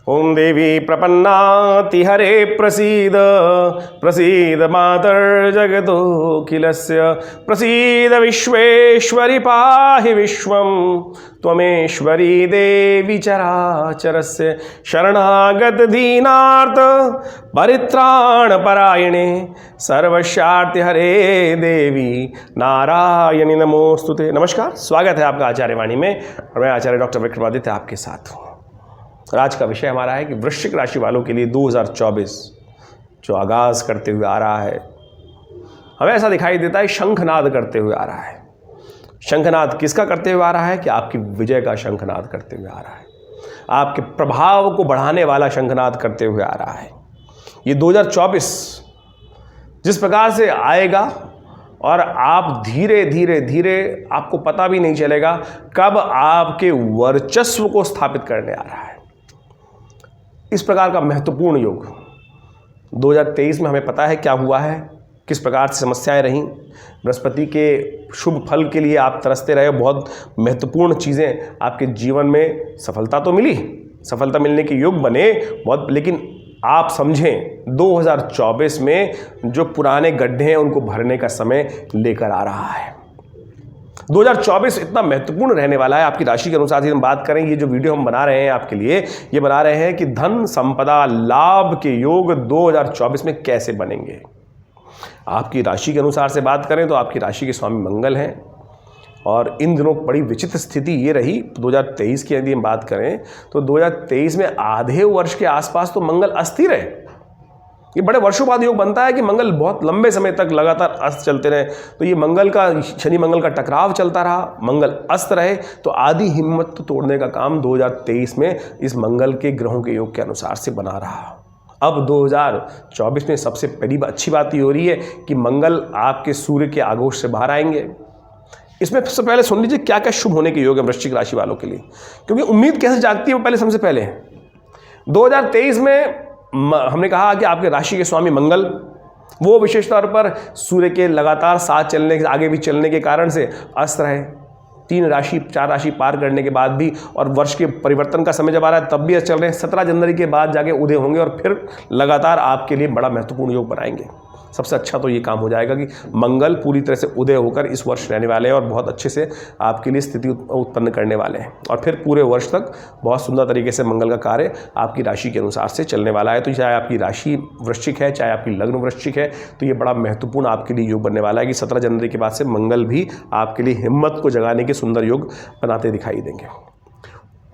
ओम देवी प्रपन्नाति हरे प्रसीद प्रसीद मातर्जगदोऽखिलस्य प्रसीद विश्वेश्वरि पाहि विश्वं त्वमेश्वरी देवी चराचरस्य शरणागत दीनार्थ परित्राणपरायणे सर्वस्यार्ति हरे देवी नारायणी नमोस्तुते। नमस्कार, स्वागत है आपका आचार्य वाणी में और मैं आचार्य डॉक्टर विक्रमादित्य आपके साथ हूँ। आज का विषय हमारा है कि वृश्चिक राशि वालों के लिए 2024 जो आगाज़ करते हुए आ रहा है, हमें ऐसा दिखाई देता है शंखनाद करते हुए आ रहा है। शंखनाद किसका करते हुए आ रहा है? कि आपकी विजय का शंखनाद करते हुए आ रहा है, आपके प्रभाव को बढ़ाने वाला शंखनाद करते हुए आ रहा है। ये 2024 जिस प्रकार से आएगा और आप धीरे धीरे धीरे आपको पता भी नहीं चलेगा कब आपके वर्चस्व को स्थापित करने आ रहा है। इस प्रकार का महत्वपूर्ण योग 2023 में हमें पता है क्या हुआ है, किस प्रकार से समस्याएं रहीं। बृहस्पति के शुभ फल के लिए आप तरसते रहे, बहुत महत्वपूर्ण चीज़ें आपके जीवन में सफलता तो मिली, सफलता मिलने के योग बने बहुत, लेकिन आप समझें 2024 में जो पुराने गड्ढे हैं उनको भरने का समय लेकर आ रहा है। 2024 इतना महत्वपूर्ण रहने वाला है आपकी राशि के अनुसार। हम बात करें, ये जो वीडियो हम बना रहे हैं आपके लिए, ये बना रहे हैं कि धन संपदा लाभ के योग 2024 में कैसे बनेंगे। आपकी राशि के अनुसार से बात करें तो आपकी राशि के स्वामी मंगल हैं और इन दिनों बड़ी विचित्र स्थिति ये रही। 2023 की यदि हम बात करें तो 2023 में आधे वर्ष के आसपास तो मंगल अस्थिर है। ये बड़े वर्षों बाद योग बनता है कि मंगल बहुत लंबे समय तक लगातार अस्त चलते रहे। तो ये मंगल का, शनि मंगल का टकराव चलता रहा, मंगल अस्त रहे, तो आधी हिम्मत तो तोड़ने का काम 2023 में इस मंगल के ग्रहों के योग के अनुसार से बना रहा। अब 2024 में सबसे पहली अच्छी बात ये हो रही है कि मंगल आपके सूर्य के आगोश से बाहर आएंगे। इसमें सबसे पहले सुन लीजिए क्या क्या शुभ होने के योग है वृश्चिक राशि वालों के लिए, क्योंकि उम्मीद कैसे जागती है वो पहले सबसे पहले है। 2023 में हमने कहा कि आपके राशि के स्वामी मंगल, वो विशेष तौर पर सूर्य के लगातार साथ चलने के, आगे भी चलने के कारण से अस्त रहे। 3 राशि 4 राशि पार करने के बाद भी, और वर्ष के परिवर्तन का समय जब आ रहा है तब भी चल रहे हैं। 17 जनवरी के बाद जाके उदय होंगे और फिर लगातार आपके लिए बड़ा महत्वपूर्ण योग बनाएंगे। सबसे अच्छा तो ये काम हो जाएगा कि मंगल पूरी तरह से उदय होकर इस वर्ष रहने वाले हैं और बहुत अच्छे से आपके लिए स्थिति उत्पन्न करने वाले हैं, और फिर पूरे वर्ष तक बहुत सुंदर तरीके से मंगल का कार्य आपकी राशि के अनुसार से चलने वाला है। तो चाहे आपकी राशि वृश्चिक है, चाहे आपकी लग्न वृश्चिक है, तो ये बड़ा महत्वपूर्ण आपके लिए योग बनने वाला है कि 17 जनवरी के बाद से मंगल भी आपके लिए हिम्मत को जगाने के सुंदर योग बनाते दिखाई देंगे।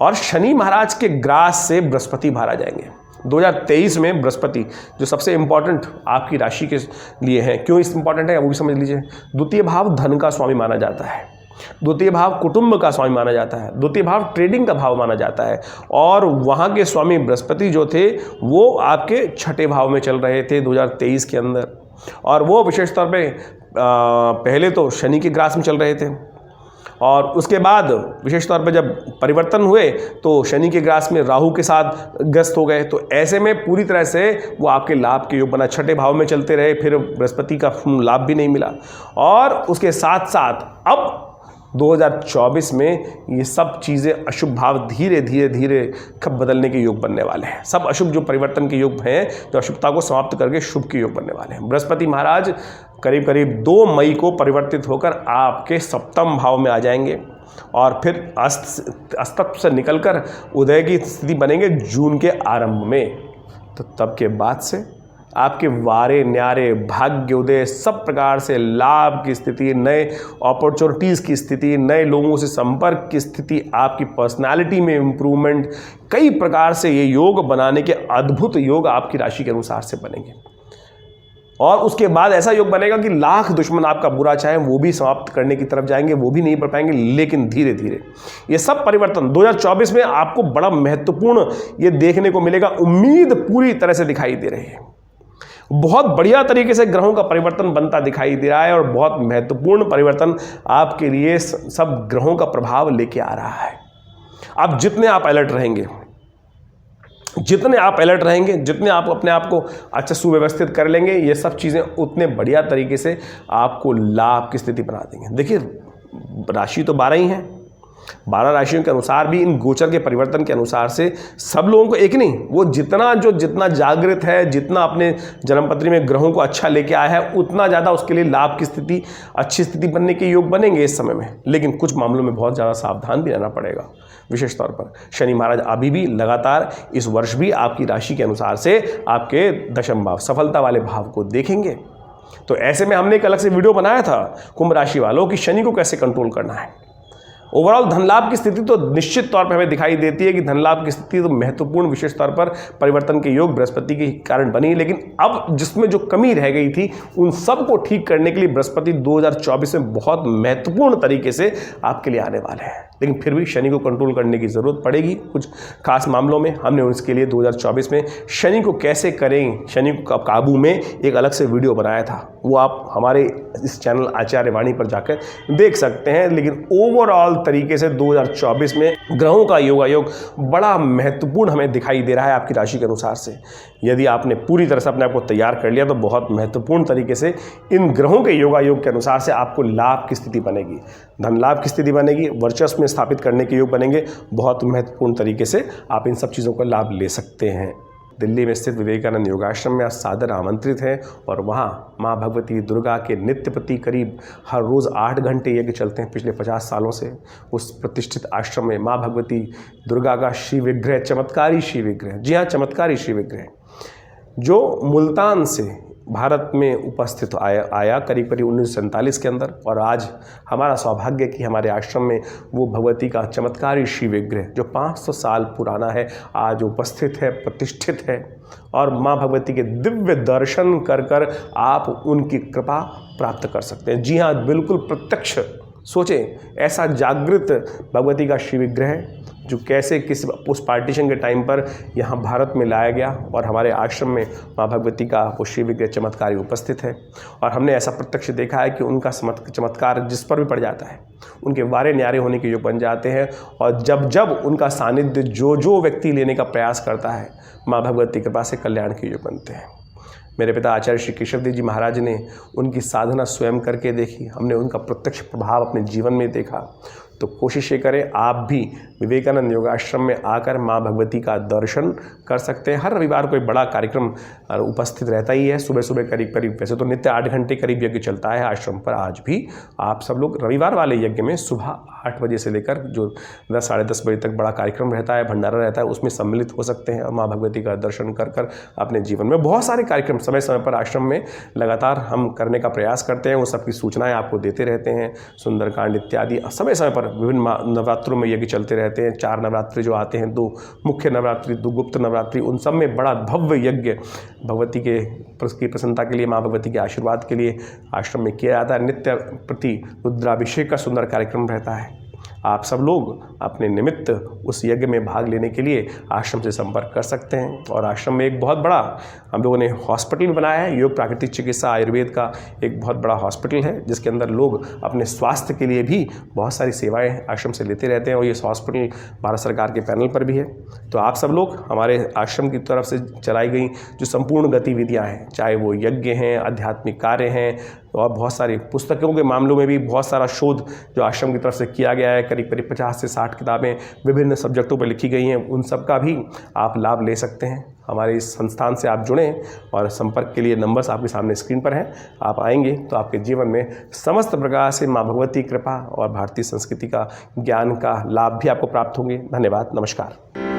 और शनि महाराज के ग्रास से बृहस्पति बाहर आ जाएंगे 2023 में। बृहस्पति जो सबसे इंपॉर्टेंट आपकी राशि के लिए है, क्यों इस इंपॉर्टेंट है वो भी समझ लीजिए। द्वितीय भाव धन का स्वामी माना जाता है, द्वितीय भाव कुटुंब का स्वामी माना जाता है, द्वितीय भाव ट्रेडिंग का भाव माना जाता है, और वहाँ के स्वामी बृहस्पति जो थे वो आपके 6ठे भाव में चल रहे थे 2023 के अंदर, और वो विशेष तौर पे पहले तो शनि के ग्रास में चल रहे थे और उसके बाद विशेष तौर पर जब परिवर्तन हुए तो शनि के ग्रास में राहु के साथ ग्रस्त हो गए। तो ऐसे में पूरी तरह से वो आपके लाभ के योग बना, 6ठे भाव में चलते रहे, फिर बृहस्पति का लाभ भी नहीं मिला। और उसके साथ साथ अब 2024 में ये सब चीज़ें अशुभ भाव धीरे धीरे धीरे कब बदलने के योग बनने वाले हैं। सब अशुभ जो परिवर्तन के योग हैं, जो अशुभता को समाप्त करके शुभ के योग बनने वाले हैं। बृहस्पति महाराज करीब करीब 2 मई को परिवर्तित होकर आपके 7वें भाव में आ जाएंगे और फिर अस्तत्व से निकलकर उदय की स्थिति बनेंगे जून के आरंभ में। तो तब के बाद से आपके वारे न्यारे भाग्योदय, सब प्रकार से लाभ की स्थिति, नए अपॉर्चुनिटीज़ की स्थिति, नए लोगों से संपर्क की स्थिति, आपकी पर्सनालिटी में इम्प्रूवमेंट, कई प्रकार से ये योग बनाने के अद्भुत योग आपकी राशि के अनुसार से बनेंगे। और उसके बाद ऐसा योग बनेगा कि लाख दुश्मन आपका बुरा चाहे वो भी समाप्त करने की तरफ जाएंगे, वो भी नहीं पढ़ पाएंगे। लेकिन धीरे धीरे ये सब परिवर्तन 2024 में आपको बड़ा महत्वपूर्ण ये देखने को मिलेगा। उम्मीद पूरी तरह से दिखाई दे रही है, बहुत बढ़िया तरीके से ग्रहों का परिवर्तन बनता दिखाई दे रहा है और बहुत महत्वपूर्ण परिवर्तन आपके लिए सब ग्रहों का प्रभाव लेके आ रहा है। अब जितने आप अलर्ट रहेंगे, जितने आप अपने आप को अच्छा सुव्यवस्थित कर लेंगे, ये सब चीज़ें उतने बढ़िया तरीके से आपको लाभ की स्थिति बना देंगे। देखिए राशि तो 12 ही है, 12 राशियों के अनुसार भी इन गोचर के परिवर्तन के अनुसार से सब लोगों को एक नहीं, वो जितना जागृत है, जितना अपने जन्मपत्री में ग्रहों को अच्छा लेके आया है, उतना ज़्यादा उसके लिए लाभ की स्थिति, अच्छी स्थिति बनने के योग बनेंगे इस समय में। लेकिन कुछ मामलों में बहुत ज़्यादा सावधान भी रहना पड़ेगा। विशेष तौर पर शनि महाराज अभी भी लगातार इस वर्ष भी आपकी राशि के अनुसार से आपके दशम भाव, सफलता वाले भाव को देखेंगे। तो ऐसे में हमने एक अलग से वीडियो बनाया था कुंभ राशि वालों कि शनि को कैसे कंट्रोल करना है। ओवरऑल धन लाभ की स्थिति तो निश्चित तौर पर हमें दिखाई देती है कि धन लाभ की स्थिति तो महत्वपूर्ण, विशेष तौर पर परिवर्तन के योग बृहस्पति के कारण बनी। लेकिन अब जिसमें जो कमी रह गई थी उन सब को ठीक करने के लिए बृहस्पति 2024 में बहुत महत्वपूर्ण तरीके से आपके लिए आने वाले हैं। लेकिन फिर भी शनि को कंट्रोल करने की ज़रूरत पड़ेगी कुछ खास मामलों में। हमने उसके लिए 2024 में शनि को कैसे करें, शनि को काबू में एक अलग से वीडियो बनाया था, वो आप हमारे इस चैनल आचार्य वाणी पर जाकर देख सकते हैं। लेकिन ओवरऑल तरीके से 2024 में ग्रहों का योगायोग बड़ा महत्वपूर्ण हमें दिखाई दे रहा है आपकी राशि के अनुसार से। यदि आपने पूरी तरह से अपने आप को तैयार कर लिया तो बहुत महत्वपूर्ण तरीके से इन ग्रहों के योगायोग के अनुसार से आपको लाभ की स्थिति बनेगी, धन लाभ की स्थिति बनेगी, वर्चस्व में स्थापित करने के योग बनेंगे। बहुत महत्वपूर्ण तरीके से आप इन सब चीज़ों का लाभ ले सकते हैं। दिल्ली में स्थित विवेकानंद योगाश्रम में आप सादर आमंत्रित हैं और वहाँ माँ भगवती दुर्गा के नित्य प्रति करीब हर रोज़ 8 घंटे यज्ञ चलते हैं पिछले 50 सालों से। उस प्रतिष्ठित आश्रम में माँ भगवती दुर्गा का श्री विग्रह, चमत्कारी श्री विग्रह, जी हाँ चमत्कारी श्री विग्रह, जो मुल्तान से भारत में उपस्थित आया करीब 1947 के अंदर। और आज हमारा सौभाग्य कि हमारे आश्रम में वो भगवती का चमत्कारी श्री विग्रह जो 500 साल पुराना है आज उपस्थित है, प्रतिष्ठित है। और माँ भगवती के दिव्य दर्शन कर आप उनकी कृपा प्राप्त कर सकते हैं। जी हाँ, बिल्कुल प्रत्यक्ष सोचें, ऐसा जागृत भगवती का श्री विग्रह जो कैसे उस पार्टीशन के टाइम पर यहाँ भारत में लाया गया और हमारे आश्रम में माँ भगवती का वो श्री विग्रह चमत्कारी उपस्थित है। और हमने ऐसा प्रत्यक्ष देखा है कि उनका चमत्कार जिस पर भी पड़ जाता है उनके वारे न्यारे होने के योग बन जाते हैं। और जब उनका सानिध्य जो व्यक्ति लेने का प्रयास करता है, माँ भगवती कृपा से कल्याण के योग बनते हैं। मेरे पिता आचार्य श्री केशव देव जी महाराज ने उनकी साधना स्वयं करके देखी, हमने उनका प्रत्यक्ष प्रभाव अपने जीवन में देखा। तो कोशिश ये करें आप भी विवेकानंद योगाश्रम में आकर माँ भगवती का दर्शन कर सकते हैं। हर रविवार कोई बड़ा कार्यक्रम उपस्थित रहता ही है, सुबह सुबह करीब वैसे तो नित्य 8 घंटे करीब यज्ञ चलता है आश्रम पर। आज भी आप सब लोग रविवार वाले यज्ञ में सुबह 8 बजे से लेकर जो 10 साढ़े 10 बजे तक बड़ा कार्यक्रम रहता है, भंडारा रहता है, उसमें सम्मिलित हो सकते हैं और माँ भगवती का दर्शन कर अपने जीवन में बहुत सारे कार्यक्रम समय समय पर आश्रम में लगातार हम करने का प्रयास करते हैं। वो सबकी सूचनाएँ आपको देते रहते हैं, सुंदरकांड इत्यादि समय समय पर विभिन्न नवरात्रों में यज्ञ चलते रहते हैं। 4 नवरात्रि जो आते हैं, 2 मुख्य नवरात्रि, 2 गुप्त नवरात्रि, उन सब में बड़ा भव्य यज्ञ भगवती की प्रसन्नता के लिए, माँ भगवती के आशीर्वाद के लिए आश्रम में किया जाता है। नित्य प्रति रुद्राभिषेक का सुंदर कार्यक्रम रहता है। आप सब लोग अपने निमित्त उस यज्ञ में भाग लेने के लिए आश्रम से संपर्क कर सकते हैं। और आश्रम में एक बहुत बड़ा हम लोगों ने हॉस्पिटल भी बनाया है, योग प्राकृतिक चिकित्सा आयुर्वेद का एक बहुत बड़ा हॉस्पिटल है, जिसके अंदर लोग अपने स्वास्थ्य के लिए भी बहुत सारी सेवाएं आश्रम से लेते रहते हैं। और ये हॉस्पिटल भारत सरकार के पैनल पर भी है। तो आप सब लोग हमारे आश्रम की तरफ से चलाई गई जो संपूर्ण गतिविधियाँ हैं, चाहे वो यज्ञ हैं, आध्यात्मिक कार्य हैं और बहुत सारी पुस्तकों के मामलों में भी बहुत सारा शोध जो आश्रम की तरफ से किया गया है, करीब 50 से 60 किताबें विभिन्न सब्जेक्टों पर लिखी गई हैं, उन सब का भी आप लाभ ले सकते हैं। हमारे इस संस्थान से आप जुड़ें और संपर्क के लिए नंबर्स आपके सामने स्क्रीन पर हैं। आप आएंगे तो आपके जीवन में समस्त प्रकार से माँ भगवती कृपा और भारतीय संस्कृति का ज्ञान का लाभ भी आपको प्राप्त होंगे। धन्यवाद, नमस्कार।